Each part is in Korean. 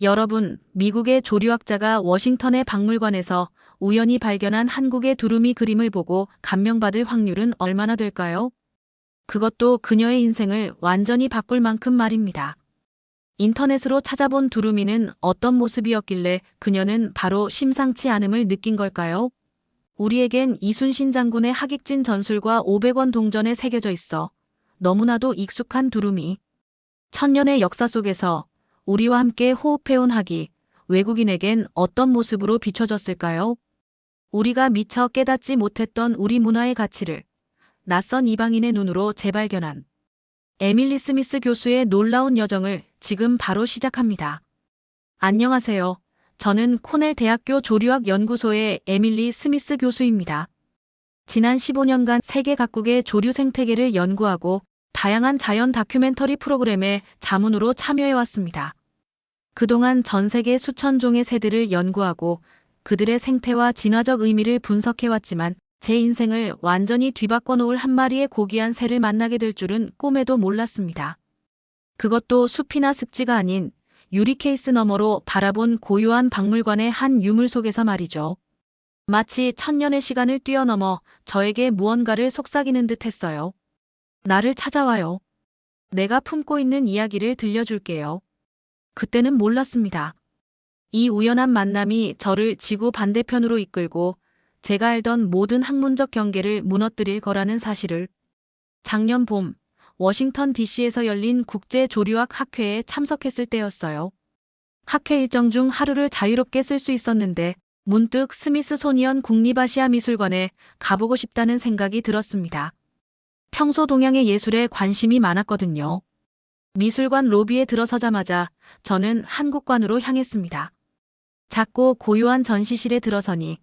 여러분, 미국의 조류학자가 워싱턴의 박물관에서 우연히 발견한 한국의 두루미 그림을 보고 감명받을 확률은 얼마나 될까요? 그것도 그녀의 인생을 완전히 바꿀 만큼 말입니다. 인터넷으로 찾아본 두루미는 어떤 모습이었길래 그녀는 바로 심상치 않음을 느낀 걸까요? 우리에겐 이순신 장군의 하객진 전술과 500원 동전에 새겨져 있어 너무나도 익숙한 두루미. 천년의 역사 속에서 우리와 함께 호흡해온 학이 외국인에겐 어떤 모습으로 비춰졌을까요? 우리가 미처 깨닫지 못했던 우리 문화의 가치를 낯선 이방인의 눈으로 재발견한 에밀리 스미스 교수의 놀라운 여정을 지금 바로 시작합니다. 안녕하세요. 저는 코넬 대학교 조류학 연구소의 에밀리 스미스 교수입니다. 지난 15년간 세계 각국의 조류 생태계를 연구하고 다양한 자연 다큐멘터리 프로그램에 자문으로 참여해왔습니다. 그동안 전 세계 수천 종의 새들을 연구하고 그들의 생태와 진화적 의미를 분석해왔지만 제 인생을 완전히 뒤바꿔 놓을 한 마리의 고귀한 새를 만나게 될 줄은 꿈에도 몰랐습니다. 그것도 숲이나 습지가 아닌 유리 케이스 너머로 바라본 고요한 박물관의 한 유물 속에서 말이죠. 마치 천년의 시간을 뛰어넘어 저에게 무언가를 속삭이는 듯 했어요. 나를 찾아와요. 내가 품고 있는 이야기를 들려줄게요. 그때는 몰랐습니다. 이 우연한 만남이 저를 지구 반대편으로 이끌고 제가 알던 모든 학문적 경계를 무너뜨릴 거라는 사실을. 작년 봄 워싱턴 DC에서 열린 국제조류학 학회에 참석했을 때였어요. 학회 일정 중 하루를 자유롭게 쓸 수 있었는데 문득 스미스소니언 국립아시아미술관에 가보고 싶다는 생각이 들었습니다. 평소 동양의 예술에 관심이 많았거든요. 미술관 로비에 들어서자마자 저는 한국관으로 향했습니다. 작고 고요한 전시실에 들어서니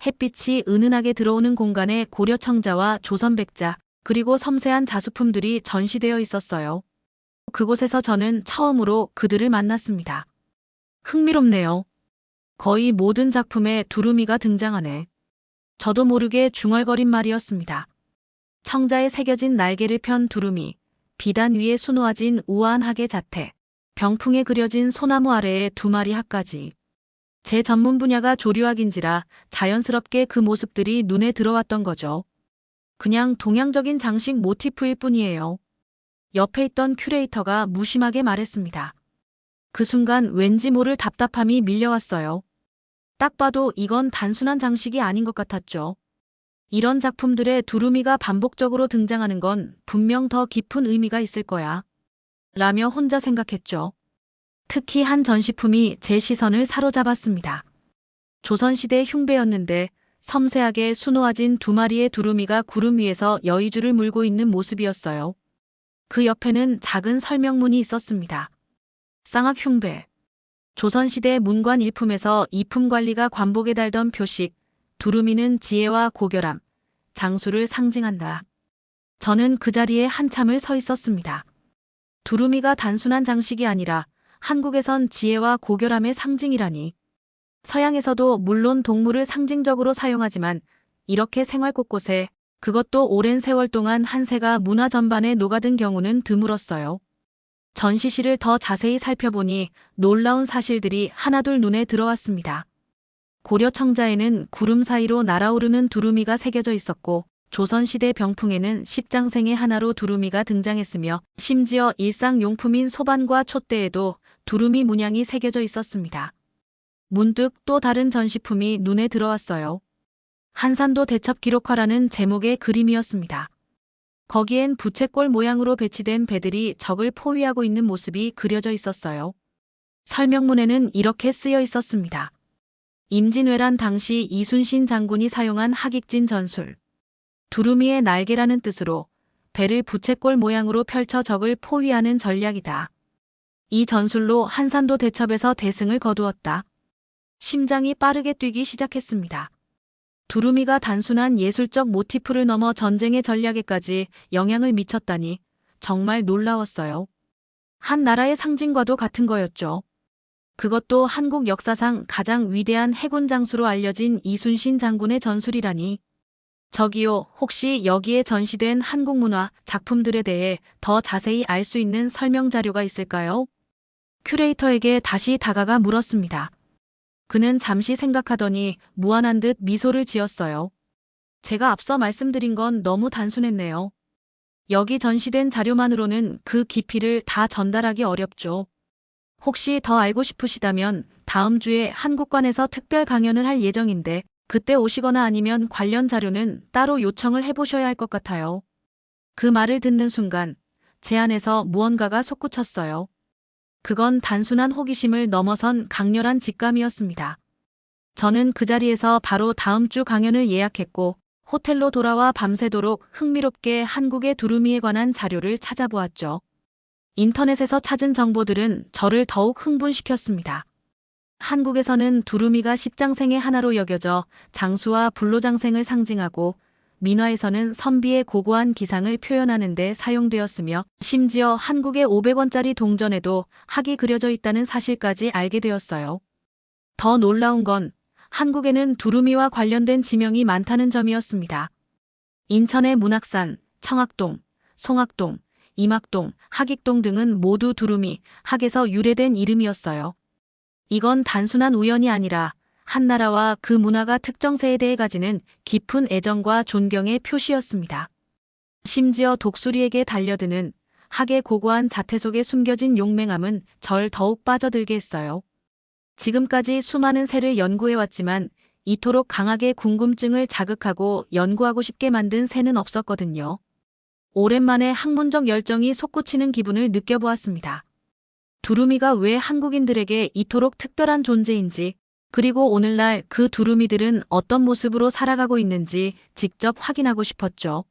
햇빛이 은은하게 들어오는 공간에 고려 청자와 조선 백자 그리고 섬세한 자수품들이 전시되어 있었어요. 그곳에서 저는 처음으로 그들을 만났습니다. 흥미롭네요. 거의 모든 작품에 두루미가 등장하네. 저도 모르게 중얼거린 말이었습니다. 청자에 새겨진 날개를 편 두루미, 비단 위에 수놓아진 우아한 학의 자태, 병풍에 그려진 소나무 아래의 두 마리 학까지. 제 전문 분야가 조류학인지라 자연스럽게 그 모습들이 눈에 들어왔던 거죠. 그냥 동양적인 장식 모티프일 뿐이에요. 옆에 있던 큐레이터가 무심하게 말했습니다. 그 순간 왠지 모를 답답함이 밀려왔어요. 딱 봐도 이건 단순한 장식이 아닌 것 같았죠. 이런 작품들에 두루미가 반복적으로 등장하는 건 분명 더 깊은 의미가 있을 거야. 라며 혼자 생각했죠. 특히 한 전시품이 제 시선을 사로잡았습니다. 조선시대 흉배였는데 섬세하게 수놓아진 두 마리의 두루미가 구름 위에서 여의주를 물고 있는 모습이었어요. 그 옆에는 작은 설명문이 있었습니다. 쌍악 흉배. 조선시대 문관 일품에서 이품 관리가 관복에 달던 표식, 두루미는 지혜와 고결함, 장수를 상징한다. 저는 그 자리에 한참을 서 있었습니다. 두루미가 단순한 장식이 아니라 한국에선 지혜와 고결함의 상징이라니. 서양에서도 물론 동물을 상징적으로 사용하지만 이렇게 생활 곳곳에 그것도 오랜 세월 동안 한 새가 문화 전반에 녹아든 경우는 드물었어요. 전시실을 더 자세히 살펴보니 놀라운 사실들이 하나둘 눈에 들어왔습니다. 고려 청자에는 구름 사이로 날아오르는 두루미가 새겨져 있었고 조선시대 병풍에는 십장생의 하나로 두루미가 등장했으며 심지어 일상용품인 소반과 촛대에도 두루미 문양이 새겨져 있었습니다. 문득 또 다른 전시품이 눈에 들어왔어요. 한산도 대첩 기록화라는 제목의 그림이었습니다. 거기엔 부채꼴 모양으로 배치된 배들이 적을 포위하고 있는 모습이 그려져 있었어요. 설명문에는 이렇게 쓰여 있었습니다. 임진왜란 당시 이순신 장군이 사용한 하객진 전술. 두루미의 날개라는 뜻으로 배를 부채꼴 모양으로 펼쳐 적을 포위하는 전략이다. 이 전술로 한산도 대첩에서 대승을 거두었다. 심장이 빠르게 뛰기 시작했습니다. 두루미가 단순한 예술적 모티프를 넘어 전쟁의 전략에까지 영향을 미쳤다니 정말 놀라웠어요. 한 나라의 상징과도 같은 거였죠. 그것도 한국 역사상 가장 위대한 해군 장수로 알려진 이순신 장군의 전술이라니. 저기요, 혹시 여기에 전시된 한국 문화 작품들에 대해 더 자세히 알 수 있는 설명 자료가 있을까요? 큐레이터에게 다시 다가가 물었습니다. 그는 잠시 생각하더니 무안한 듯 미소를 지었어요. 제가 앞서 말씀드린 건 너무 단순했네요. 여기 전시된 자료만으로는 그 깊이를 다 전달하기 어렵죠. 혹시 더 알고 싶으시다면 다음 주에 한국관에서 특별 강연을 할 예정인데 그때 오시거나 아니면 관련 자료는 따로 요청을 해보셔야 할 것 같아요. 그 말을 듣는 순간 제 안에서 무언가가 솟구쳤어요. 그건 단순한 호기심을 넘어선 강렬한 직감이었습니다. 저는 그 자리에서 바로 다음 주 강연을 예약했고 호텔로 돌아와 밤새도록 흥미롭게 한국의 두루미에 관한 자료를 찾아보았죠. 인터넷에서 찾은 정보들은 저를 더욱 흥분시켰습니다. 한국에서는 두루미가 십장생의 하나로 여겨져 장수와 불로장생을 상징하고 민화에서는 선비의 고고한 기상을 표현하는 데 사용되었으며 심지어 한국의 500원짜리 동전에도 학이 그려져 있다는 사실까지 알게 되었어요. 더 놀라운 건 한국에는 두루미와 관련된 지명이 많다는 점이었습니다. 인천의 문학산, 청학동, 송학동, 임학동, 학익동 등은 모두 두루미, 학에서 유래된 이름이었어요. 이건 단순한 우연이 아니라 한나라와 그 문화가 특정 세대에 가지는 깊은 애정과 존경의 표시였습니다. 심지어 독수리에게 달려드는 학의 고고한 자태 속에 숨겨진 용맹함은 절 더욱 빠져들게 했어요. 지금까지 수많은 새를 연구해왔지만 이토록 강하게 궁금증을 자극하고 연구하고 싶게 만든 새는 없었거든요. 오랜만에 학문적 열정이 솟구치는 기분을 느껴보았습니다. 두루미가 왜 한국인들에게 이토록 특별한 존재인지, 그리고 오늘날 그 두루미들은 어떤 모습으로 살아가고 있는지 직접 확인하고 싶었죠.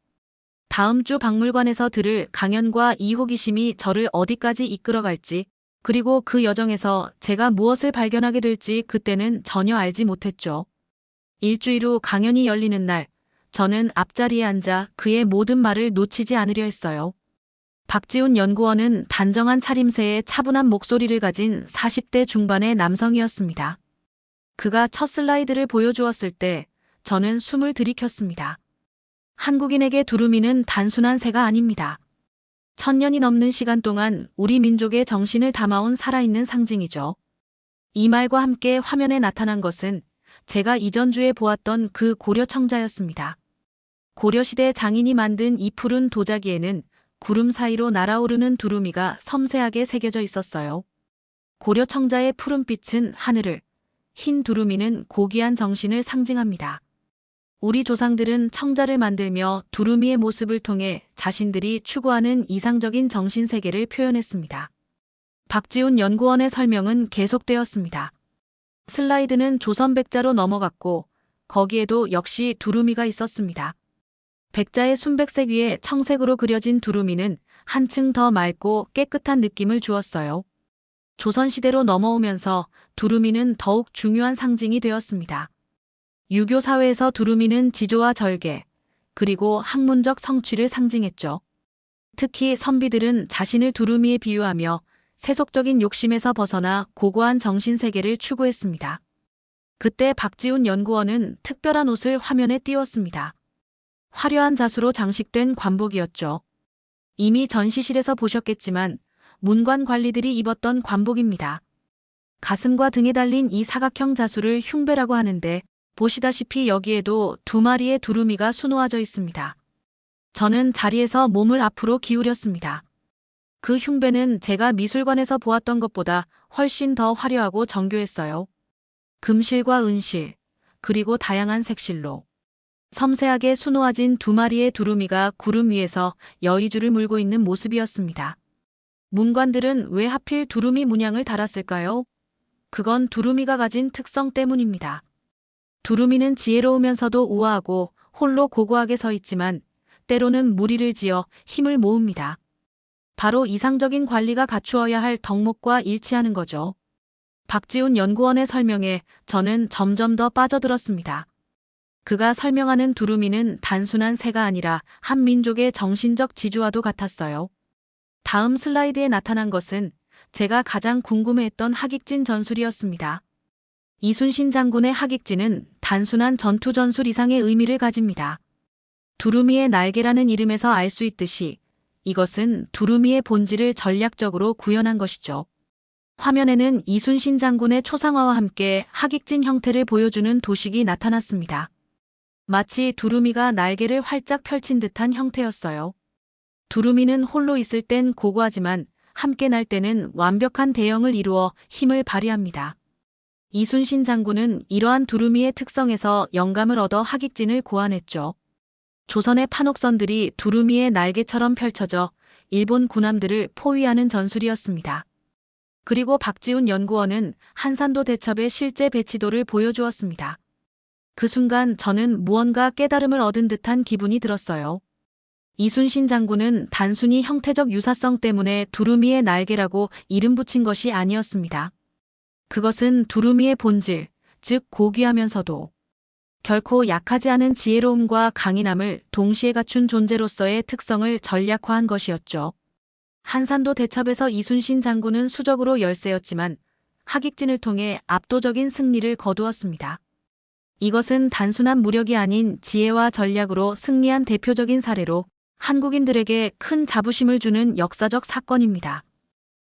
다음 주 박물관에서 들을 강연과 이 호기심이 저를 어디까지 이끌어갈지, 그리고 그 여정에서 제가 무엇을 발견하게 될지 그때는 전혀 알지 못했죠. 일주일 후 강연이 열리는 날, 저는 앞자리에 앉아 그의 모든 말을 놓치지 않으려 했어요. 박지훈 연구원은 단정한 차림새에 차분한 목소리를 가진 40대 중반의 남성이었습니다. 그가 첫 슬라이드를 보여주었을 때 저는 숨을 들이켰습니다. 한국인에게 두루미는 단순한 새가 아닙니다. 1000년이 넘는 시간 동안 우리 민족의 정신을 담아온 살아있는 상징이죠. 이 말과 함께 화면에 나타난 것은 제가 이전 주에 보았던 그 고려 청자였습니다. 고려시대 장인이 만든 이 푸른 도자기에는 구름 사이로 날아오르는 두루미가 섬세하게 새겨져 있었어요. 고려 청자의 푸른빛은 하늘을, 흰 두루미는 고귀한 정신을 상징합니다. 우리 조상들은 청자를 만들며 두루미의 모습을 통해 자신들이 추구하는 이상적인 정신세계를 표현했습니다. 박지훈 연구원의 설명은 계속되었습니다. 슬라이드는 조선백자로 넘어갔고 거기에도 역시 두루미가 있었습니다. 백자의 순백색 위에 청색으로 그려진 두루미는 한층 더 맑고 깨끗한 느낌을 주었어요. 조선시대로 넘어오면서 두루미는 더욱 중요한 상징이 되었습니다. 유교 사회에서 두루미는 지조와 절개, 그리고 학문적 성취를 상징했죠. 특히 선비들은 자신을 두루미에 비유하며 세속적인 욕심에서 벗어나 고고한 정신세계를 추구했습니다. 그때 박지훈 연구원은 특별한 옷을 화면에 띄웠습니다. 화려한 자수로 장식된 관복이었죠. 이미 전시실에서 보셨겠지만 문관 관리들이 입었던 관복입니다. 가슴과 등에 달린 이 사각형 자수를 흉배라고 하는데 보시다시피 여기에도 두 마리의 두루미가 수놓아져 있습니다. 저는 자리에서 몸을 앞으로 기울였습니다. 그 흉배는 제가 미술관에서 보았던 것보다 훨씬 더 화려하고 정교했어요. 금실과 은실, 그리고 다양한 색실로 섬세하게 수놓아진 두 마리의 두루미가 구름 위에서 여의주를 물고 있는 모습이었습니다. 문관들은 왜 하필 두루미 문양을 달았을까요? 그건 두루미가 가진 특성 때문입니다. 두루미는 지혜로우면서도 우아하고 홀로 고고하게 서 있지만 때로는 무리를 지어 힘을 모읍니다. 바로 이상적인 관리가 갖추어야 할 덕목과 일치하는 거죠. 박지훈 연구원의 설명에 저는 점점 더 빠져들었습니다. 그가 설명하는 두루미는 단순한 새가 아니라 한 민족의 정신적 지주와도 같았어요. 다음 슬라이드에 나타난 것은 제가 가장 궁금해했던 학익진 전술이었습니다. 이순신 장군의 학익진은 단순한 전투 전술 이상의 의미를 가집니다. 두루미의 날개라는 이름에서 알 수 있듯이 이것은 두루미의 본질을 전략적으로 구현한 것이죠. 화면에는 이순신 장군의 초상화와 함께 하객진 형태를 보여주는 도식이 나타났습니다. 마치 두루미가 날개를 활짝 펼친 듯한 형태였어요. 두루미는 홀로 있을 땐 고고하지만 함께 날 때는 완벽한 대형을 이루어 힘을 발휘합니다. 이순신 장군은 이러한 두루미의 특성에서 영감을 얻어 하객진을 고안했죠. 조선의 판옥선들이 두루미의 날개처럼 펼쳐져 일본 군함들을 포위하는 전술이었습니다. 그리고 박지훈 연구원은 한산도 대첩의 실제 배치도를 보여주었습니다. 그 순간 저는 무언가 깨달음을 얻은 듯한 기분이 들었어요. 이순신 장군은 단순히 형태적 유사성 때문에 두루미의 날개라고 이름 붙인 것이 아니었습니다. 그것은 두루미의 본질, 즉 고귀하면서도 결코 약하지 않은 지혜로움과 강인함을 동시에 갖춘 존재로서의 특성을 전략화한 것이었죠. 한산도 대첩에서 이순신 장군은 수적으로 열세였지만 하객진을 통해 압도적인 승리를 거두었습니다. 이것은 단순한 무력이 아닌 지혜와 전략으로 승리한 대표적인 사례로 한국인들에게 큰 자부심을 주는 역사적 사건입니다.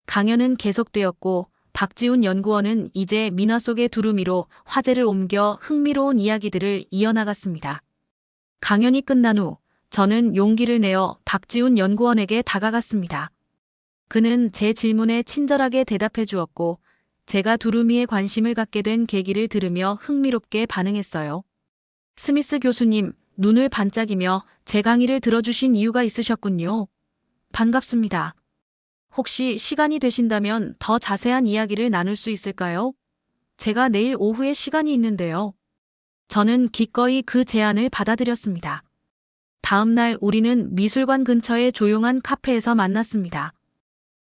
강연은 계속되었고 박지훈 연구원은 이제 민화 속의 두루미로 화제를 옮겨 흥미로운 이야기들을 이어나갔습니다. 강연이 끝난 후 저는 용기를 내어 박지훈 연구원에게 다가갔습니다. 그는 제 질문에 친절하게 대답해 주었고 제가 두루미에 관심을 갖게 된 계기를 들으며 흥미롭게 반응했어요. 스미스 교수님, 눈을 반짝이며 제 강의를 들어주신 이유가 있으셨군요. 반갑습니다. 혹시 시간이 되신다면 더 자세한 이야기를 나눌 수 있을까요? 제가 내일 오후에 시간이 있는데요. 저는 기꺼이 그 제안을 받아들였습니다. 다음 날 우리는 미술관 근처의 조용한 카페에서 만났습니다.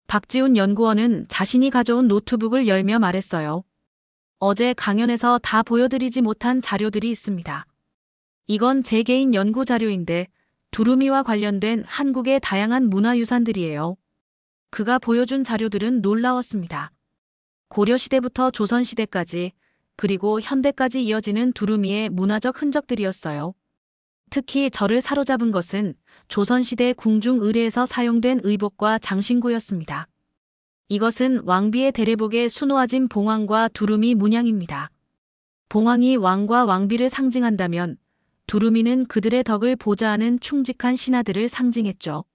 박지훈 연구원은 자신이 가져온 노트북을 열며 말했어요. 어제 강연에서 다 보여드리지 못한 자료들이 있습니다. 이건 제 개인 연구 자료인데 두루미와 관련된 한국의 다양한 문화유산들이에요. 그가 보여준 자료들은 놀라웠습니다. 고려시대부터 조선시대까지 그리고 현대까지 이어지는 두루미의 문화적 흔적들이었어요. 특히 저를 사로잡은 것은 조선시대 궁중 의례에서 사용된 의복과 장신구였습니다. 이것은 왕비의 대례복에 수놓아진 봉황과 두루미 문양입니다. 봉황이 왕과 왕비를 상징한다면 두루미는 그들의 덕을 보좌하는 충직한 신하들을 상징했죠.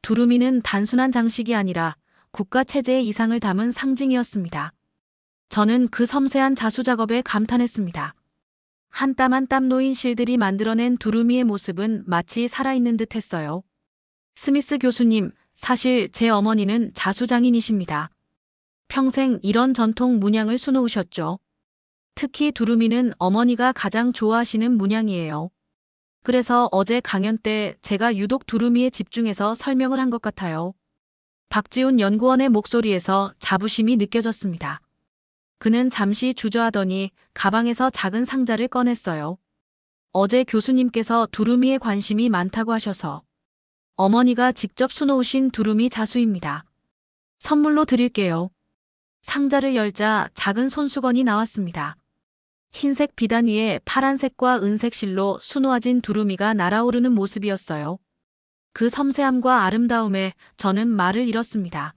두루미는 단순한 장식이 아니라 국가체제의 이상을 담은 상징이었습니다. 저는 그 섬세한 자수작업에 감탄했습니다. 한 땀 한 땀 놓인 실들이 만들어낸 두루미의 모습은 마치 살아있는 듯 했어요. 스미스 교수님, 사실 제 어머니는 자수장인이십니다. 평생 이런 전통 문양을 수놓으셨죠. 특히 두루미는 어머니가 가장 좋아하시는 문양이에요. 그래서 어제 강연 때 제가 유독 두루미에 집중해서 설명을 한 것 같아요. 박지훈 연구원의 목소리에서 자부심이 느껴졌습니다. 그는 잠시 주저하더니 가방에서 작은 상자를 꺼냈어요. 어제 교수님께서 두루미에 관심이 많다고 하셔서 어머니가 직접 수놓으신 두루미 자수입니다. 선물로 드릴게요. 상자를 열자 작은 손수건이 나왔습니다. 흰색 비단 위에 파란색과 은색 실로 수놓아진 두루미가 날아오르는 모습이었어요. 그 섬세함과 아름다움에 저는 말을 잃었습니다.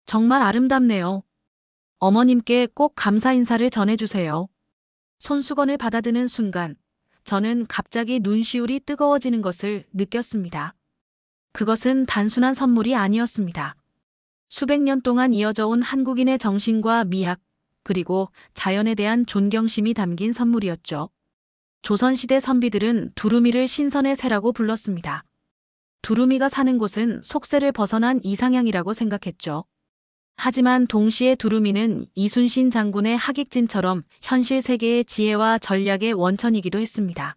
정말 아름답네요. 어머님께 꼭 감사 인사를 전해주세요. 손수건을 받아드는 순간 저는 갑자기 눈시울이 뜨거워지는 것을 느꼈습니다. 그것은 단순한 선물이 아니었습니다. 수백 년 동안 이어져 온 한국인의 정신과 미학, 그리고 자연에 대한 존경심이 담긴 선물이었죠. 조선시대 선비들은 두루미를 신선의 새라고 불렀습니다. 두루미가 사는 곳은 속세를 벗어난 이상향이라고 생각했죠. 하지만 동시에 두루미는 이순신 장군의 하객진처럼 현실 세계의 지혜와 전략의 원천이기도 했습니다.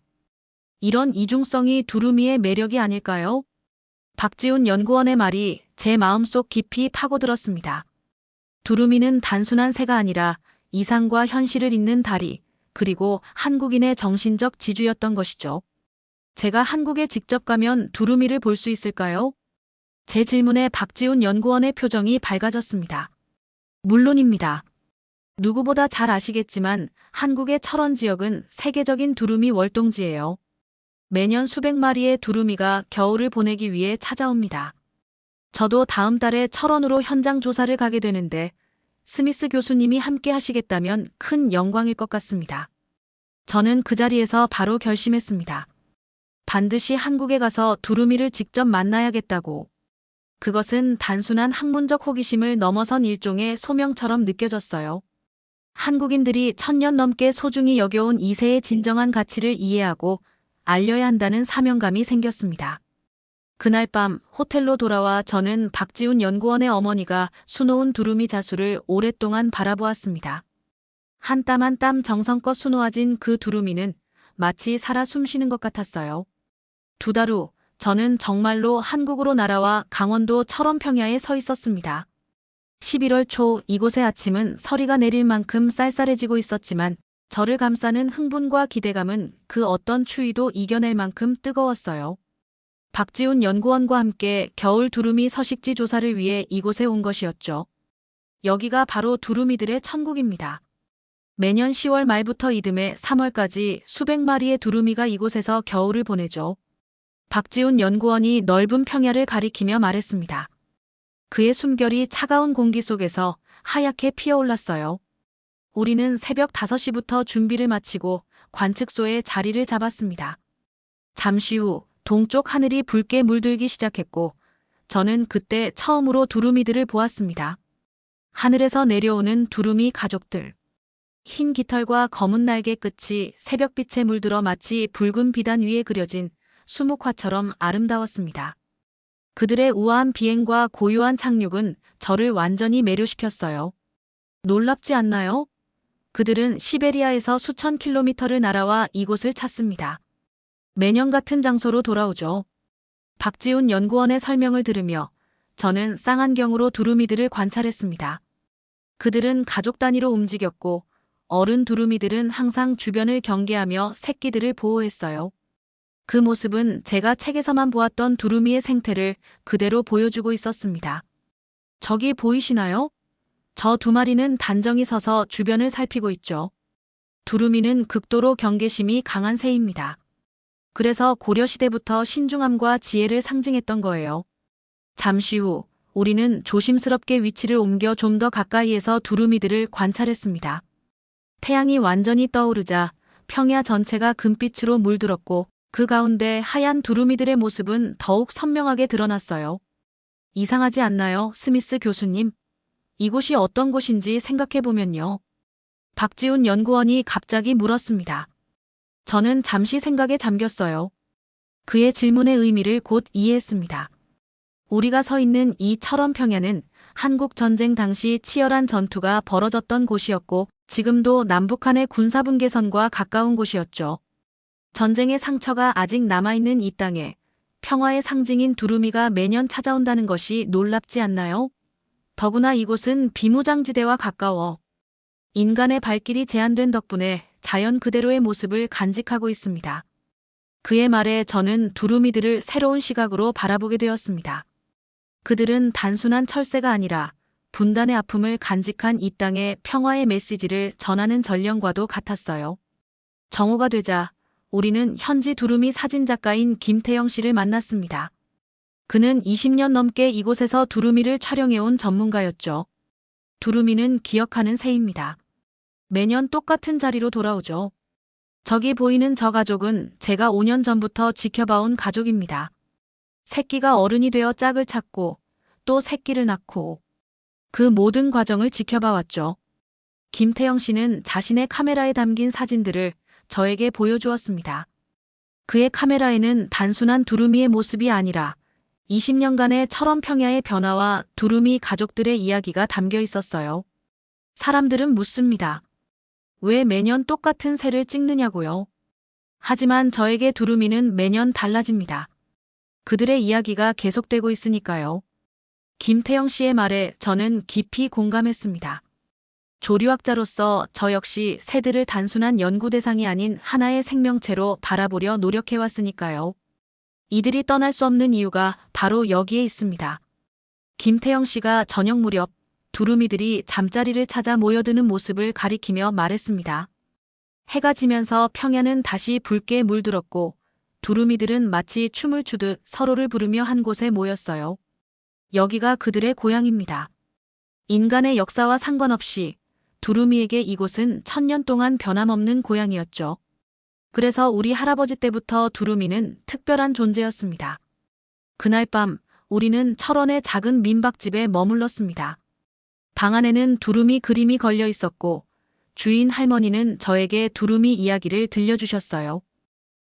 이런 이중성이 두루미의 매력이 아닐까요? 박지훈 연구원의 말이 제 마음속 깊이 파고들었습니다. 두루미는 단순한 새가 아니라 이상과 현실을 잇는 다리, 그리고 한국인의 정신적 지주였던 것이죠. 제가 한국에 직접 가면 두루미를 볼 수 있을까요? 제 질문에 박지훈 연구원의 표정이 밝아졌습니다. 물론입니다. 누구보다 잘 아시겠지만 한국의 철원 지역은 세계적인 두루미 월동지예요. 매년 수백 마리의 두루미가 겨울을 보내기 위해 찾아옵니다. 저도 다음 달에 철원으로 현장 조사를 가게 되는데 스미스 교수님이 함께 하시겠다면 큰 영광일 것 같습니다. 저는 그 자리에서 바로 결심했습니다. 반드시 한국에 가서 두루미를 직접 만나야겠다고. 그것은 단순한 학문적 호기심을 넘어선 일종의 소명처럼 느껴졌어요. 한국인들이 1000년 넘게 소중히 여겨온 이세의 진정한 가치를 이해하고 알려야 한다는 사명감이 생겼습니다. 그날 밤 호텔로 돌아와 저는 박지훈 연구원의 어머니가 수놓은 두루미 자수를 오랫동안 바라보았습니다. 한 땀 한 땀 정성껏 수놓아진 그 두루미는 마치 살아 숨쉬는 것 같았어요. 2달 후 저는 정말로 한국으로 날아와 강원도 철원평야에 서 있었습니다. 11월 초 이곳의 아침은 서리가 내릴 만큼 쌀쌀해지고 있었지만 저를 감싸는 흥분과 기대감은 그 어떤 추위도 이겨낼 만큼 뜨거웠어요. 박지훈 연구원과 함께 겨울 두루미 서식지 조사를 위해 이곳에 온 것이었죠. 여기가 바로 두루미들의 천국입니다. 매년 10월 말부터 이듬해 3월까지 수백 마리의 두루미가 이곳에서 겨울을 보내죠. 박지훈 연구원이 넓은 평야를 가리키며 말했습니다. 그의 숨결이 차가운 공기 속에서 하얗게 피어올랐어요. 우리는 새벽 5시부터 준비를 마치고 관측소에 자리를 잡았습니다. 잠시 후 동쪽 하늘이 붉게 물들기 시작했고 저는 그때 처음으로 두루미들을 보았습니다. 하늘에서 내려오는 두루미 가족들. 흰 깃털과 검은 날개 끝이 새벽빛에 물들어 마치 붉은 비단 위에 그려진 수묵화처럼 아름다웠습니다. 그들의 우아한 비행과 고요한 착륙은 저를 완전히 매료시켰어요. 놀랍지 않나요? 그들은 시베리아에서 수천 킬로미터를 날아와 이곳을 찾습니다. 매년 같은 장소로 돌아오죠. 박지훈 연구원의 설명을 들으며 저는 쌍안경으로 두루미들을 관찰했습니다. 그들은 가족 단위로 움직였고 어른 두루미들은 항상 주변을 경계하며 새끼들을 보호했어요. 그 모습은 제가 책에서만 보았던 두루미의 생태를 그대로 보여주고 있었습니다. 저기 보이시나요? 저 2마리는 단정히 서서 주변을 살피고 있죠. 두루미는 극도로 경계심이 강한 새입니다. 그래서 고려시대부터 신중함과 지혜를 상징했던 거예요. 잠시 후 우리는 조심스럽게 위치를 옮겨 좀 더 가까이에서 두루미들을 관찰했습니다. 태양이 완전히 떠오르자 평야 전체가 금빛으로 물들었고 그 가운데 하얀 두루미들의 모습은 더욱 선명하게 드러났어요. 이상하지 않나요, 스미스 교수님? 이곳이 어떤 곳인지 생각해보면요. 박지훈 연구원이 갑자기 물었습니다. 저는 잠시 생각에 잠겼어요. 그의 질문의 의미를 곧 이해했습니다. 우리가 서 있는 이 철원평야는 한국 전쟁 당시 치열한 전투가 벌어졌던 곳이었고 지금도 남북한의 군사분계선과 가까운 곳이었죠. 전쟁의 상처가 아직 남아있는 이 땅에 평화의 상징인 두루미가 매년 찾아온다는 것이 놀랍지 않나요? 더구나 이곳은 비무장지대와 가까워 인간의 발길이 제한된 덕분에 자연 그대로의 모습을 간직하고 있습니다. 그의 말에 저는 두루미들을 새로운 시각으로 바라보게 되었습니다. 그들은 단순한 철새가 아니라 분단의 아픔을 간직한 이 땅의 평화의 메시지를 전하는 전령과도 같았어요. 정오가 되자 우리는 현지 두루미 사진작가인 김태영 씨를 만났습니다. 그는 20년 넘게 이곳에서 두루미를 촬영해온 전문가였죠. 두루미는 기억하는 새입니다. 매년 똑같은 자리로 돌아오죠. 저기 보이는 저 가족은 제가 5년 전부터 지켜봐온 가족입니다. 새끼가 어른이 되어 짝을 찾고 또 새끼를 낳고 그 모든 과정을 지켜봐왔죠. 김태영 씨는 자신의 카메라에 담긴 사진들을 저에게 보여주었습니다. 그의 카메라에는 단순한 두루미의 모습이 아니라 20년간의 철원평야의 변화와 두루미 가족들의 이야기가 담겨 있었어요. 사람들은 묻습니다. 왜 매년 똑같은 새를 찍느냐고요? 하지만 저에게 두루미는 매년 달라집니다. 그들의 이야기가 계속되고 있으니까요. 김태영 씨의 말에 저는 깊이 공감했습니다. 조류학자로서 저 역시 새들을 단순한 연구 대상이 아닌 하나의 생명체로 바라보려 노력해왔으니까요. 이들이 떠날 수 없는 이유가 바로 여기에 있습니다. 김태영 씨가 저녁 무렵 두루미들이 잠자리를 찾아 모여드는 모습을 가리키며 말했습니다. 해가 지면서 평야는 다시 붉게 물들었고 두루미들은 마치 춤을 추듯 서로를 부르며 한 곳에 모였어요. 여기가 그들의 고향입니다. 인간의 역사와 상관없이 두루미에게 이곳은 천년 동안 변함없는 고향이었죠. 그래서 우리 할아버지 때부터 두루미는 특별한 존재였습니다. 그날 밤 우리는 철원의 작은 민박집에 머물렀습니다. 방 안에는 두루미 그림이 걸려 있었고 주인 할머니는 저에게 두루미 이야기를 들려주셨어요.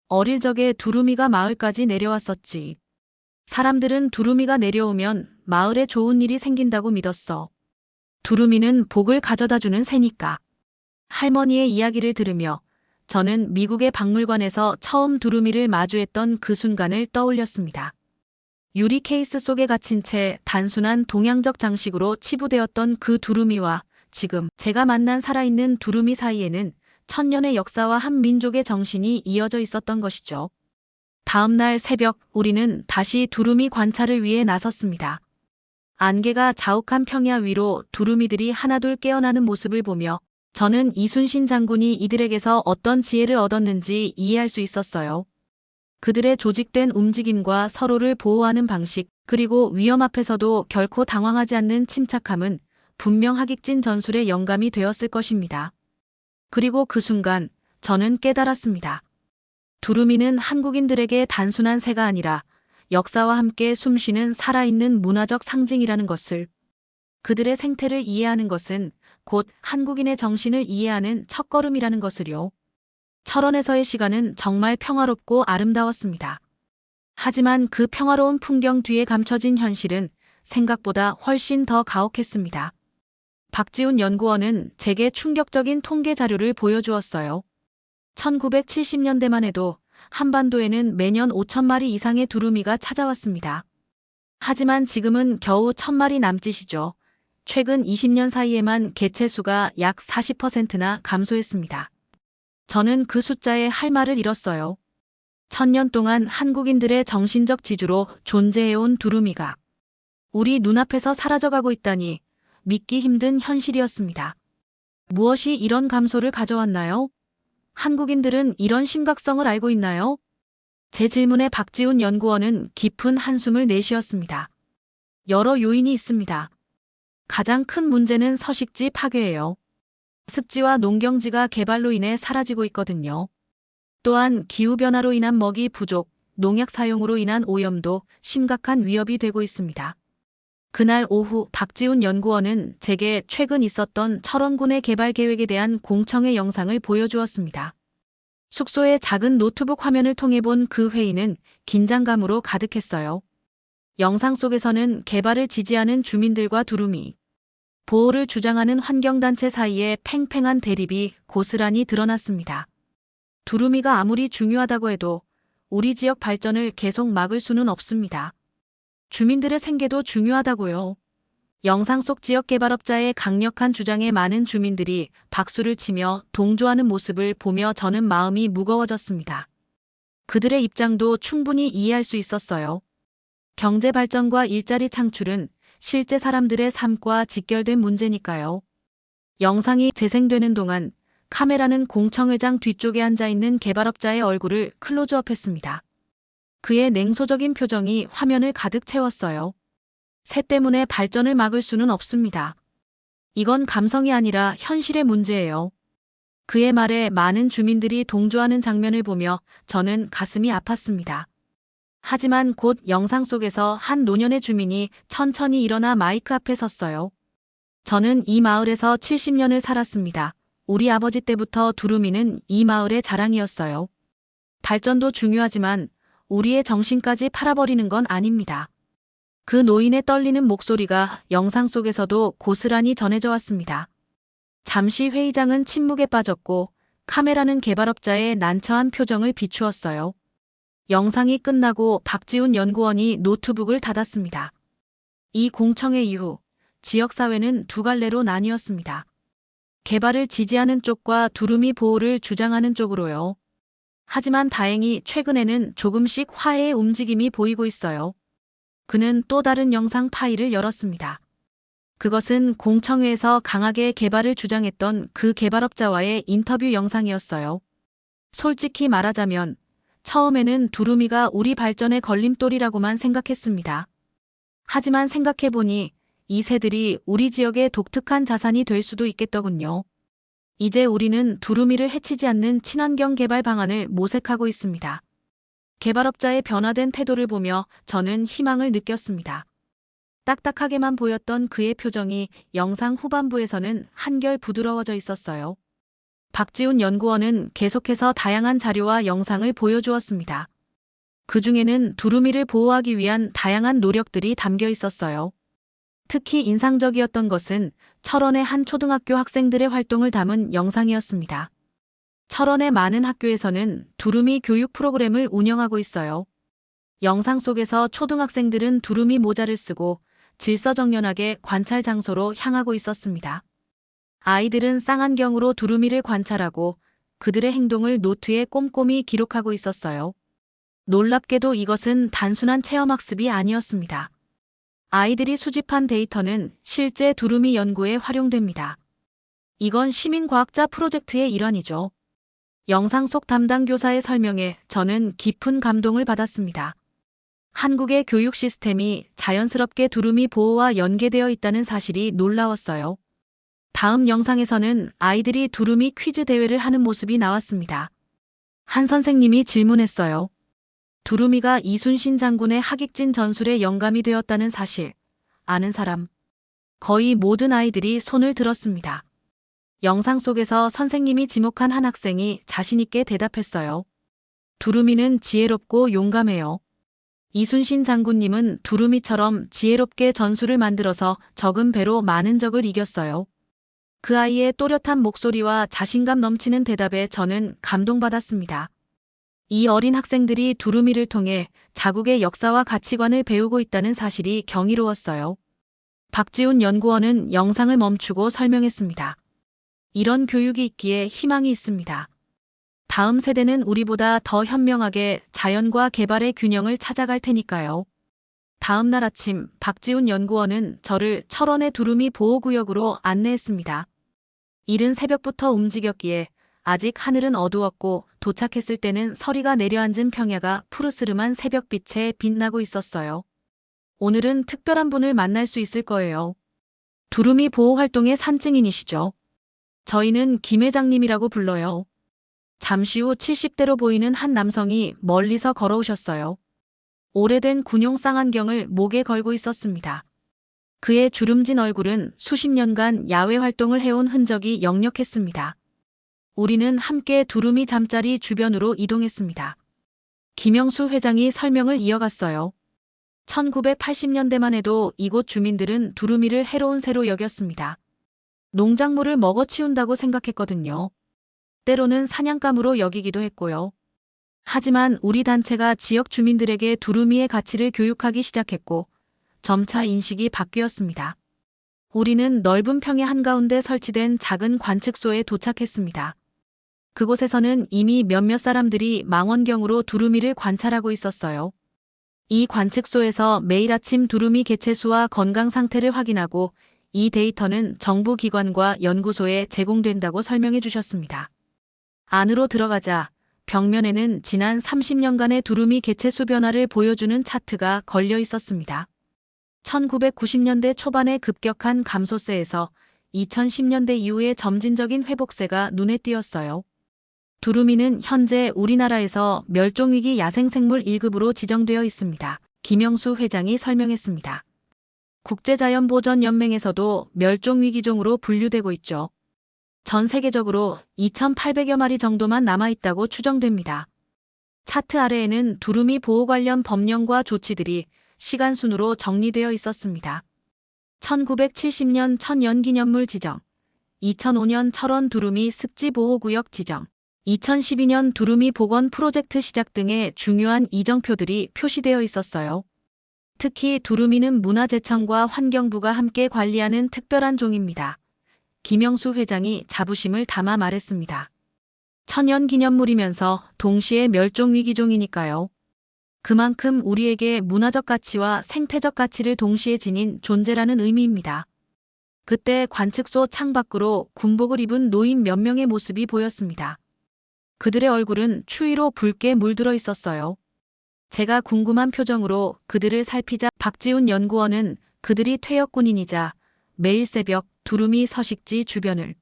어릴 적에 두루미가 마을까지 내려왔었지. 사람들은 두루미가 내려오면 마을에 좋은 일이 생긴다고 믿었어. 두루미는 복을 가져다주는 새니까. 할머니의 이야기를 들으며 저는 미국의 박물관에서 처음 두루미를 마주했던 그 순간을 떠올렸습니다. 유리 케이스 속에 갇힌 채 단순한 동양적 장식으로 치부되었던 그 두루미와 지금 제가 만난 살아있는 두루미 사이에는 천년의 역사와 한 민족의 정신이 이어져 있었던 것이죠. 다음 날 새벽 우리는 다시 두루미 관찰을 위해 나섰습니다. 안개가 자욱한 평야 위로 두루미들이 하나둘 깨어나는 모습을 보며 저는 이순신 장군이 이들에게서 어떤 지혜를 얻었는지 이해할 수 있었어요. 그들의 조직된 움직임과 서로를 보호하는 방식, 그리고 위험 앞에서도 결코 당황하지 않는 침착함은 분명 하객진 전술의 영감이 되었을 것입니다. 그리고 그 순간 저는 깨달았습니다. 두루미는 한국인들에게 단순한 새가 아니라 역사와 함께 숨쉬는 살아있는 문화적 상징이라는 것을, 그들의 생태를 이해하는 것은 곧 한국인의 정신을 이해하는 첫걸음이라는 것을요. 철원에서의 시간은 정말 평화롭고 아름다웠습니다. 하지만 그 평화로운 풍경 뒤에 감춰진 현실은 생각보다 훨씬 더 가혹했습니다. 박지훈 연구원은 제게 충격적인 통계 자료를 보여주었어요. 1970년대만 해도 한반도에는 매년 5,000마리 이상의 두루미가 찾아왔습니다. 하지만 지금은 겨우 1,000마리 남짓이죠. 최근 20년 사이에만 개체 수가 약 40%나 감소했습니다. 저는 그 숫자에 할 말을 잃었어요. 1000년 동안 한국인들의 정신적 지주로 존재해온 두루미가 우리 눈앞에서 사라져가고 있다니 믿기 힘든 현실이었습니다. 무엇이 이런 감소를 가져왔나요? 한국인들은 이런 심각성을 알고 있나요? 제 질문에 박지훈 연구원은 깊은 한숨을 내쉬었습니다. 여러 요인이 있습니다. 가장 큰 문제는 서식지 파괴예요. 습지와 농경지가 개발로 인해 사라지고 있거든요. 또한 기후변화로 인한 먹이 부족, 농약 사용으로 인한 오염도 심각한 위협이 되고 있습니다. 그날 오후 박지훈 연구원은 제게 최근 있었던 철원군의 개발 계획에 대한 공청회 영상을 보여주었습니다. 숙소의 작은 노트북 화면을 통해 본 그 회의는 긴장감으로 가득했어요. 영상 속에서는 개발을 지지하는 주민들과 두루미, 보호를 주장하는 환경단체 사이에 팽팽한 대립이 고스란히 드러났습니다. 두루미가 아무리 중요하다고 해도 우리 지역 발전을 계속 막을 수는 없습니다. 주민들의 생계도 중요하다고요. 영상 속 지역 개발업자의 강력한 주장에 많은 주민들이 박수를 치며 동조하는 모습을 보며 저는 마음이 무거워졌습니다. 그들의 입장도 충분히 이해할 수 있었어요. 경제 발전과 일자리 창출은 실제 사람들의 삶과 직결된 문제니까요. 영상이 재생되는 동안 카메라는 공청회장 뒤쪽에 앉아있는 개발업자의 얼굴을 클로즈업했습니다. 그의 냉소적인 표정이 화면을 가득 채웠어요. 새 때문에 발전을 막을 수는 없습니다. 이건 감성이 아니라 현실의 문제예요. 그의 말에 많은 주민들이 동조하는 장면을 보며 저는 가슴이 아팠습니다. 하지만 곧 영상 속에서 한 노년의 주민이 천천히 일어나 마이크 앞에 섰어요. 저는 이 마을에서 70년을 살았습니다. 우리 아버지 때부터 두루미는 이 마을의 자랑이었어요. 발전도 중요하지만 우리의 정신까지 팔아버리는 건 아닙니다. 그 노인의 떨리는 목소리가 영상 속에서도 고스란히 전해져 왔습니다. 잠시 회의장은 침묵에 빠졌고 카메라는 개발업자의 난처한 표정을 비추었어요. 영상이 끝나고 박지훈 연구원이 노트북을 닫았습니다. 이 공청회 이후 지역사회는 두 갈래로 나뉘었습니다. 개발을 지지하는 쪽과 두루미 보호를 주장하는 쪽으로요. 하지만 다행히 최근에는 조금씩 화해의 움직임이 보이고 있어요. 그는 또 다른 영상 파일을 열었습니다. 그것은 공청회에서 강하게 개발을 주장했던 그 개발업자와의 인터뷰 영상이었어요. 솔직히 말하자면 처음에는 두루미가 우리 발전의 걸림돌이라고만 생각했습니다. 하지만 생각해보니 이 새들이 우리 지역의 독특한 자산이 될 수도 있겠더군요. 이제 우리는 두루미를 해치지 않는 친환경 개발 방안을 모색하고 있습니다. 개발업자의 변화된 태도를 보며 저는 희망을 느꼈습니다. 딱딱하게만 보였던 그의 표정이 영상 후반부에서는 한결 부드러워져 있었어요. 박지훈 연구원은 계속해서 다양한 자료와 영상을 보여주었습니다. 그 중에는 두루미를 보호하기 위한 다양한 노력들이 담겨 있었어요. 특히 인상적이었던 것은 철원의 한 초등학교 학생들의 활동을 담은 영상이었습니다. 철원의 많은 학교에서는 두루미 교육 프로그램을 운영하고 있어요. 영상 속에서 초등학생들은 두루미 모자를 쓰고 질서정연하게 관찰 장소로 향하고 있었습니다. 아이들은 쌍안경으로 두루미를 관찰하고 그들의 행동을 노트에 꼼꼼히 기록하고 있었어요. 놀랍게도 이것은 단순한 체험학습이 아니었습니다. 아이들이 수집한 데이터는 실제 두루미 연구에 활용됩니다. 이건 시민과학자 프로젝트의 일환이죠. 영상 속 담당 교사의 설명에 저는 깊은 감동을 받았습니다. 한국의 교육 시스템이 자연스럽게 두루미 보호와 연계되어 있다는 사실이 놀라웠어요. 다음 영상에서는 아이들이 두루미 퀴즈 대회를 하는 모습이 나왔습니다. 한 선생님이 질문했어요. 두루미가 이순신 장군의 하객진 전술에 영감이 되었다는 사실 아는 사람? 거의 모든 아이들이 손을 들었습니다. 영상 속에서 선생님이 지목한 한 학생이 자신있게 대답했어요. 두루미는 지혜롭고 용감해요. 이순신 장군님은 두루미처럼 지혜롭게 전술을 만들어서 적은 배로 많은 적을 이겼어요. 그 아이의 또렷한 목소리와 자신감 넘치는 대답에 저는 감동받았습니다. 이 어린 학생들이 두루미를 통해 자국의 역사와 가치관을 배우고 있다는 사실이 경이로웠어요. 박지훈 연구원은 영상을 멈추고 설명했습니다. 이런 교육이 있기에 희망이 있습니다. 다음 세대는 우리보다 더 현명하게 자연과 개발의 균형을 찾아갈 테니까요. 다음 날 아침 박지훈 연구원은 저를 철원의 두루미 보호구역으로 안내했습니다. 이른 새벽부터 움직였기에 아직 하늘은 어두웠고 도착했을 때는 서리가 내려앉은 평야가 푸르스름한 새벽빛에 빛나고 있었어요. 오늘은 특별한 분을 만날 수 있을 거예요. 두루미 보호 활동의 산증인이시죠. 저희는 김 회장님이라고 불러요. 잠시 후 70대로 보이는 한 남성이 멀리서 걸어오셨어요. 오래된 군용 쌍안경을 목에 걸고 있었습니다. 그의 주름진 얼굴은 수십 년간 야외 활동을 해온 흔적이 역력했습니다. 우리는 함께 두루미 잠자리 주변으로 이동했습니다. 김영수 회장이 설명을 이어갔어요. 1980년대만 해도 이곳 주민들은 두루미를 해로운 새로 여겼습니다. 농작물을 먹어치운다고 생각했거든요. 때로는 사냥감으로 여기기도 했고요. 하지만 우리 단체가 지역 주민들에게 두루미의 가치를 교육하기 시작했고 점차 인식이 바뀌었습니다. 우리는 넓은 평야 한가운데 설치된 작은 관측소에 도착했습니다. 그곳에서는 이미 몇몇 사람들이 망원경으로 두루미를 관찰하고 있었어요. 이 관측소에서 매일 아침 두루미 개체수와 건강 상태를 확인하고 이 데이터는 정부 기관과 연구소에 제공된다고 설명해 주셨습니다. 안으로 들어가자 벽면에는 지난 30년간의 두루미 개체수 변화를 보여주는 차트가 걸려 있었습니다. 1990년대 초반의 급격한 감소세에서 2010년대 이후의 점진적인 회복세가 눈에 띄었어요. 두루미는 현재 우리나라에서 멸종위기 야생생물 1급으로 지정되어 있습니다. 김영수 회장이 설명했습니다. 국제자연보전연맹에서도 멸종위기종으로 분류되고 있죠. 전 세계적으로 2,800여 마리 정도만 남아있다고 추정됩니다. 차트 아래에는 두루미 보호 관련 법령과 조치들이 시간 순으로 정리되어 있었습니다. 1970년 천연기념물 지정, 2005년 철원 두루미 습지보호구역 지정, 2012년 두루미 복원 프로젝트 시작 등의 중요한 이정표들이 표시되어 있었어요. 특히 두루미는 문화재청과 환경부가 함께 관리하는 특별한 종입니다. 김영수 회장이 자부심을 담아 말했습니다. 천연기념물이면서 동시에 멸종위기종이니까요. 그만큼 우리에게 문화적 가치와 생태적 가치를 동시에 지닌 존재라는 의미입니다. 그때 관측소 창밖으로 군복을 입은 노인 몇 명의 모습이 보였습니다. 그들의 얼굴은 추위로 붉게 물들어 있었어요. 제가 궁금한 표정으로 그들을 살피자 박지훈 연구원은 그들이 퇴역군인이자 매일 새벽 두루미 서식지 주변을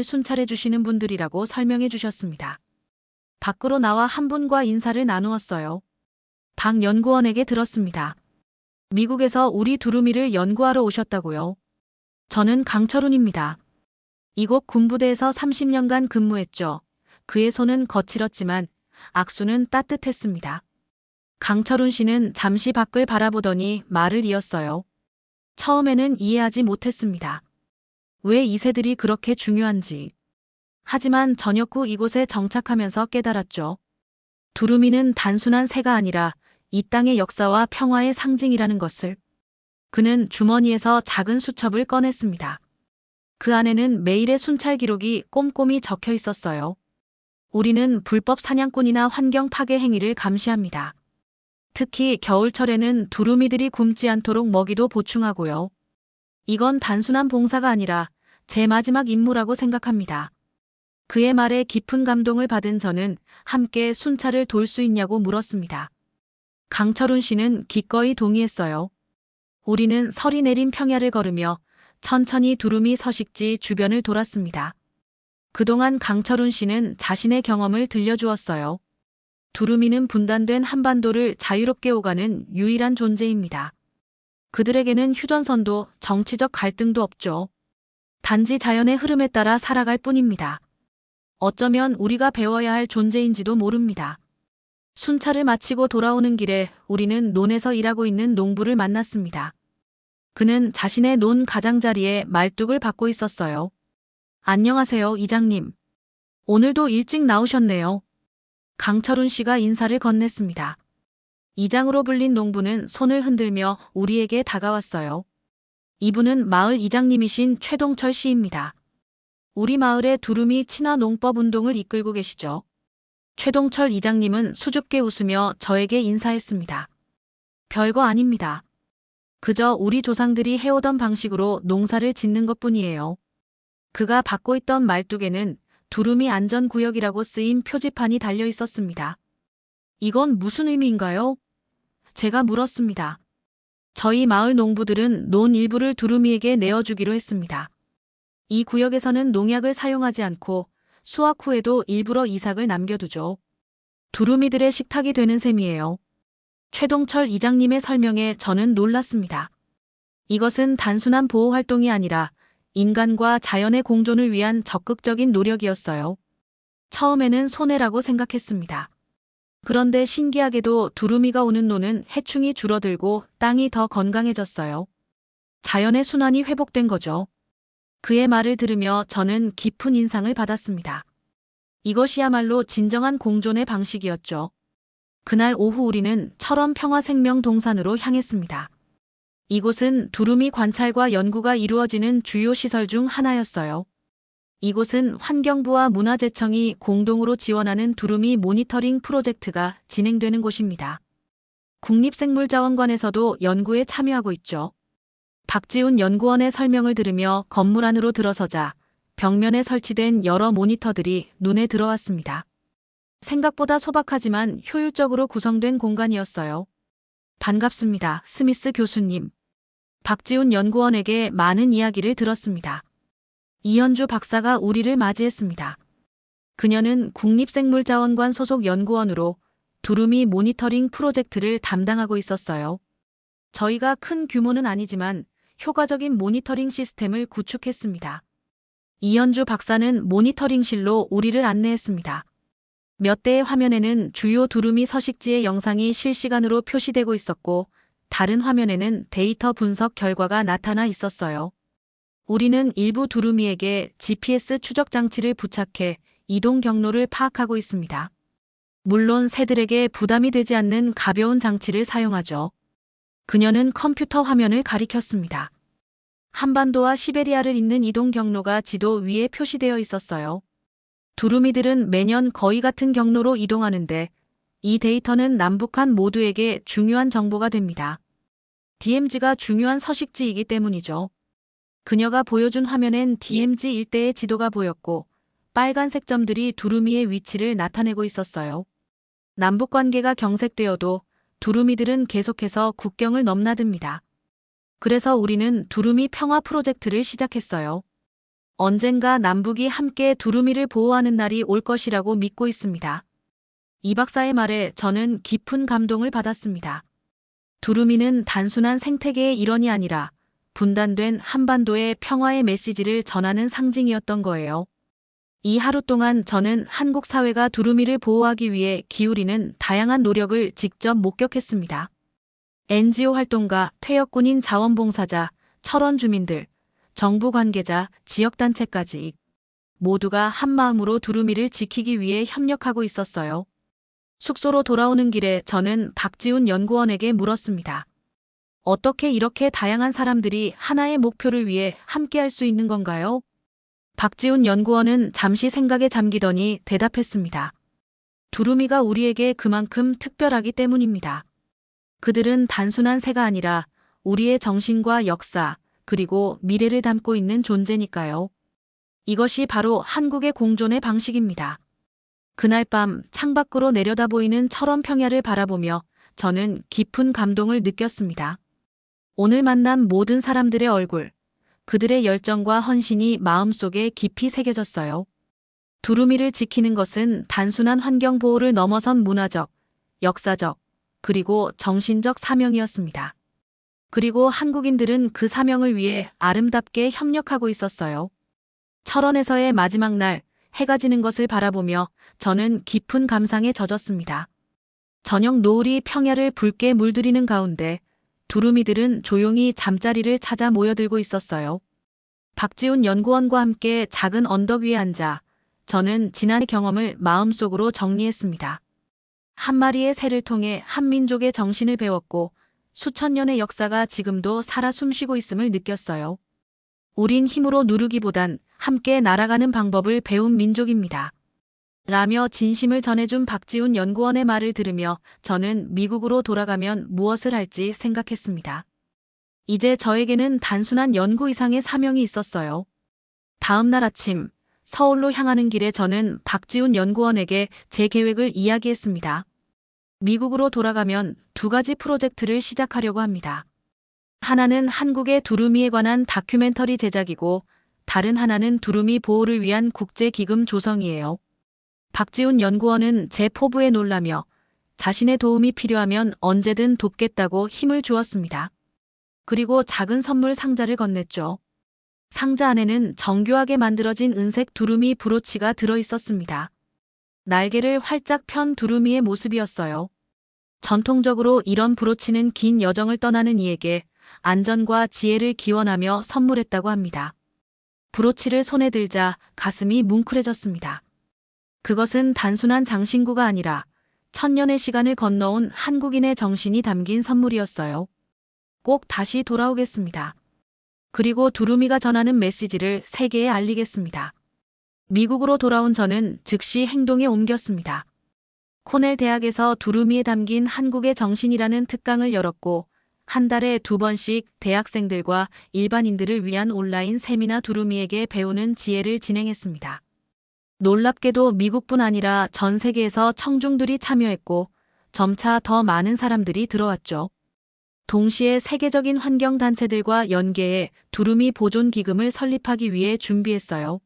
순찰해 주시는 분들이라고 설명해 주셨습니다. 밖으로 나와 한 분과 인사를 나누었어요. 박 연구원에게 들었습니다. 미국에서 우리 두루미를 연구하러 오셨다고요. 저는 강철훈입니다. 이곳 군부대에서 30년간 근무했죠. 그의 손은 거칠었지만 악수는 따뜻했습니다. 강철훈 씨는 잠시 밖을 바라보더니 말을 이었어요. 처음에는 이해하지 못했습니다. 왜 이 새들이 그렇게 중요한지. 하지만 저녁 후 이곳에 정착하면서 깨달았죠. 두루미는 단순한 새가 아니라 이 땅의 역사와 평화의 상징이라는 것을. 그는 주머니에서 작은 수첩을 꺼냈습니다. 그 안에는 매일의 순찰 기록이 꼼꼼히 적혀 있었어요. 우리는 불법 사냥꾼이나 환경 파괴 행위를 감시합니다. 특히 겨울철에는 두루미들이 굶지 않도록 먹이도 보충하고요. 이건 단순한 봉사가 아니라 제 마지막 임무라고 생각합니다. 그의 말에 깊은 감동을 받은 저는 함께 순찰을 돌 수 있냐고 물었습니다. 강철훈 씨는 기꺼이 동의했어요. 우리는 설이 내린 평야를 걸으며 천천히 두루미 서식지 주변을 돌았습니다. 그동안 강철훈 씨는 자신의 경험을 들려주었어요. 두루미는 분단된 한반도를 자유롭게 오가는 유일한 존재입니다. 그들에게는 휴전선도 정치적 갈등도 없죠. 단지 자연의 흐름에 따라 살아갈 뿐입니다. 어쩌면 우리가 배워야 할 존재인지도 모릅니다. 순찰을 마치고 돌아오는 길에 우리는 논에서 일하고 있는 농부를 만났습니다. 그는 자신의 논 가장자리에 말뚝을 받고 있었어요. 안녕하세요, 이장님. 오늘도 일찍 나오셨네요. 강철훈 씨가 인사를 건넸습니다. 이장으로 불린 농부는 손을 흔들며 우리에게 다가왔어요. 이분은 마을 이장님이신 최동철 씨입니다. 우리 마을의 두루미 친화 농법 운동을 이끌고 계시죠. 최동철 이장님은 수줍게 웃으며 저에게 인사했습니다. 별거 아닙니다. 그저 우리 조상들이 해오던 방식으로 농사를 짓는 것뿐이에요. 그가 받고 있던 말뚝에는 두루미 안전구역이라고 쓰인 표지판이 달려 있었습니다. 이건 무슨 의미인가요? 제가 물었습니다. 저희 마을 농부들은 논 일부를 두루미에게 내어주기로 했습니다. 이 구역에서는 농약을 사용하지 않고 수확 후에도 일부러 이삭을 남겨두죠. 두루미들의 식탁이 되는 셈이에요. 최동철 이장님의 설명에 저는 놀랐습니다. 이것은 단순한 보호 활동이 아니라 인간과 자연의 공존을 위한 적극적인 노력이었어요. 처음에는 손해라고 생각했습니다. 그런데 신기하게도 두루미가 오는 논은 해충이 줄어들고 땅이 더 건강해졌어요. 자연의 순환이 회복된 거죠. 그의 말을 들으며 저는 깊은 인상을 받았습니다. 이것이야말로 진정한 공존의 방식이었죠. 그날 오후 우리는 철원 평화생명동산으로 향했습니다. 이곳은 두루미 관찰과 연구가 이루어지는 주요 시설 중 하나였어요. 이곳은 환경부와 문화재청이 공동으로 지원하는 두루미 모니터링 프로젝트가 진행되는 곳입니다. 국립생물자원관에서도 연구에 참여하고 있죠. 박지훈 연구원의 설명을 들으며 건물 안으로 들어서자 벽면에 설치된 여러 모니터들이 눈에 들어왔습니다. 생각보다 소박하지만 효율적으로 구성된 공간이었어요. 반갑습니다, 스미스 교수님. 박지훈 연구원에게 많은 이야기를 들었습니다. 이현주 박사가 우리를 맞이했습니다. 그녀는 국립생물자원관 소속 연구원으로 두루미 모니터링 프로젝트를 담당하고 있었어요. 저희가 큰 규모는 아니지만 효과적인 모니터링 시스템을 구축했습니다. 이현주 박사는 모니터링실로 우리를 안내했습니다. 몇 대의 화면에는 주요 두루미 서식지의 영상이 실시간으로 표시되고 있었고 다른 화면에는 데이터 분석 결과가 나타나 있었어요. 우리는 일부 두루미에게 GPS 추적 장치를 부착해 이동 경로를 파악하고 있습니다. 물론 새들에게 부담이 되지 않는 가벼운 장치를 사용하죠. 그녀는 컴퓨터 화면을 가리켰습니다. 한반도와 시베리아를 잇는 이동 경로가 지도 위에 표시되어 있었어요. 두루미들은 매년 거의 같은 경로로 이동하는데 이 데이터는 남북한 모두에게 중요한 정보가 됩니다. DMZ가 중요한 서식지이기 때문이죠. 그녀가 보여준 화면엔 DMZ 일대의 지도가 보였고 빨간색 점들이 두루미의 위치를 나타내고 있었어요. 남북 관계가 경색되어도 두루미들은 계속해서 국경을 넘나듭니다. 그래서 우리는 두루미 평화 프로젝트를 시작했어요. 언젠가 남북이 함께 두루미를 보호하는 날이 올 것이라고 믿고 있습니다. 이 박사의 말에 저는 깊은 감동을 받았습니다. 두루미는 단순한 생태계의 일원이 아니라 분단된 한반도의 평화의 메시지를 전하는 상징이었던 거예요. 이 하루 동안 저는 한국 사회가 두루미를 보호하기 위해 기울이는 다양한 노력을 직접 목격했습니다. NGO 활동가, 퇴역군인 자원봉사자, 철원 주민들, 정부 관계자, 지역단체까지 모두가 한마음으로 두루미를 지키기 위해 협력하고 있었어요. 숙소로 돌아오는 길에 저는 박지훈 연구원에게 물었습니다. 어떻게 이렇게 다양한 사람들이 하나의 목표를 위해 함께할 수 있는 건가요? 박지훈 연구원은 잠시 생각에 잠기더니 대답했습니다. 두루미가 우리에게 그만큼 특별하기 때문입니다. 그들은 단순한 새가 아니라 우리의 정신과 역사, 그리고 미래를 담고 있는 존재니까요. 이것이 바로 한국의 공존의 방식입니다. 그날 밤 창밖으로 내려다 보이는 철원 평야를 바라보며 저는 깊은 감동을 느꼈습니다. 오늘 만난 모든 사람들의 얼굴, 그들의 열정과 헌신이 마음속에 깊이 새겨졌어요. 두루미를 지키는 것은 단순한 환경 보호를 넘어선 문화적, 역사적, 그리고 정신적 사명이었습니다. 그리고 한국인들은 그 사명을 위해 아름답게 협력하고 있었어요. 철원에서의 마지막 날, 해가 지는 것을 바라보며 저는 깊은 감상에 젖었습니다. 저녁 노을이 평야를 붉게 물들이는 가운데 두루미들은 조용히 잠자리를 찾아 모여들고 있었어요. 박지훈 연구원과 함께 작은 언덕 위에 앉아 저는 지난해 경험을 마음속으로 정리했습니다. 한 마리의 새를 통해 한민족의 정신을 배웠고 수천 년의 역사가 지금도 살아 숨쉬고 있음을 느꼈어요. 우린 힘으로 누르기보단 함께 날아가는 방법을 배운 민족입니다. 라며 진심을 전해준 박지훈 연구원의 말을 들으며 저는 미국으로 돌아가면 무엇을 할지 생각했습니다. 이제 저에게는 단순한 연구 이상의 사명이 있었어요. 다음 날 아침 서울로 향하는 길에 저는 박지훈 연구원에게 제 계획을 이야기했습니다. 미국으로 돌아가면 두 가지 프로젝트를 시작하려고 합니다. 하나는 한국의 두루미에 관한 다큐멘터리 제작이고 다른 하나는 두루미 보호를 위한 국제기금 조성이에요. 박지훈 연구원은 제 포부에 놀라며 자신의 도움이 필요하면 언제든 돕겠다고 힘을 주었습니다. 그리고 작은 선물 상자를 건넸죠. 상자 안에는 정교하게 만들어진 은색 두루미 브로치가 들어있었습니다. 날개를 활짝 편 두루미의 모습이었어요. 전통적으로 이런 브로치는 긴 여정을 떠나는 이에게 안전과 지혜를 기원하며 선물했다고 합니다. 브로치를 손에 들자 가슴이 뭉클해졌습니다. 그것은 단순한 장신구가 아니라 천년의 시간을 건너온 한국인의 정신이 담긴 선물이었어요. 꼭 다시 돌아오겠습니다. 그리고 두루미가 전하는 메시지를 세계에 알리겠습니다. 미국으로 돌아온 저는 즉시 행동에 옮겼습니다. 코넬 대학에서 두루미에 담긴 한국의 정신이라는 특강을 열었고 한 달에 2번씩 대학생들과 일반인들을 위한 온라인 세미나 두루미에게 배우는 지혜를 진행했습니다. 놀랍게도 미국뿐 아니라 전 세계에서 청중들이 참여했고 점차 더 많은 사람들이 들어왔죠. 동시에 세계적인 환경단체들과 연계해 두루미 보존 기금을 설립하기 위해 준비했어요.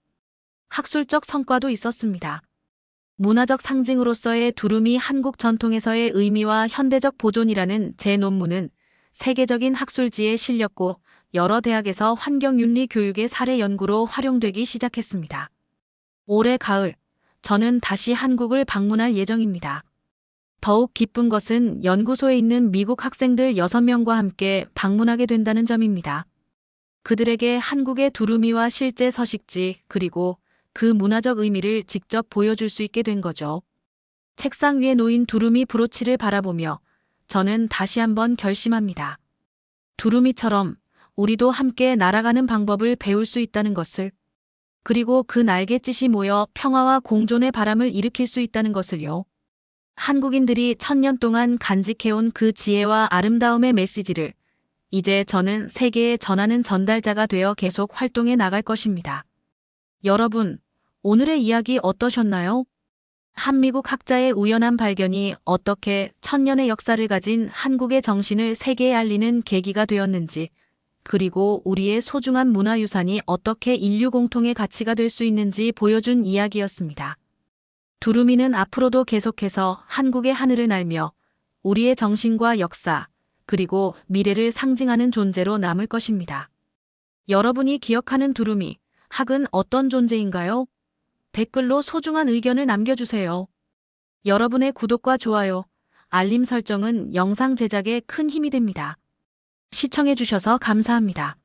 학술적 성과도 있었습니다. 문화적 상징으로서의 두루미 한국 전통에서의 의미와 현대적 보존이라는 제 논문은 세계적인 학술지에 실렸고 여러 대학에서 환경윤리 교육의 사례 연구로 활용되기 시작했습니다. 올해 가을, 저는 다시 한국을 방문할 예정입니다. 더욱 기쁜 것은 연구소에 있는 미국 학생들 6명과 함께 방문하게 된다는 점입니다. 그들에게 한국의 두루미와 실제 서식지 그리고 그 문화적 의미를 직접 보여줄 수 있게 된 거죠. 책상 위에 놓인 두루미 브로치를 바라보며 저는 다시 한번 결심합니다. 두루미처럼 우리도 함께 날아가는 방법을 배울 수 있다는 것을, 그리고 그 날갯짓이 모여 평화와 공존의 바람을 일으킬 수 있다는 것을요. 한국인들이 1000년 동안 간직해온 그 지혜와 아름다움의 메시지를 이제 저는 세계에 전하는 전달자가 되어 계속 활동해 나갈 것입니다. 여러분, 오늘의 이야기 어떠셨나요? 한미국 학자의 우연한 발견이 어떻게 1000년의 역사를 가진 한국의 정신을 세계에 알리는 계기가 되었는지 그리고 우리의 소중한 문화유산이 어떻게 인류 공통의 가치가 될 수 있는지 보여준 이야기였습니다. 두루미는 앞으로도 계속해서 한국의 하늘을 날며 우리의 정신과 역사, 그리고 미래를 상징하는 존재로 남을 것입니다. 여러분이 기억하는 두루미, 학은 어떤 존재인가요? 댓글로 소중한 의견을 남겨주세요. 여러분의 구독과 좋아요, 알림 설정은 영상 제작에 큰 힘이 됩니다. 시청해주셔서 감사합니다.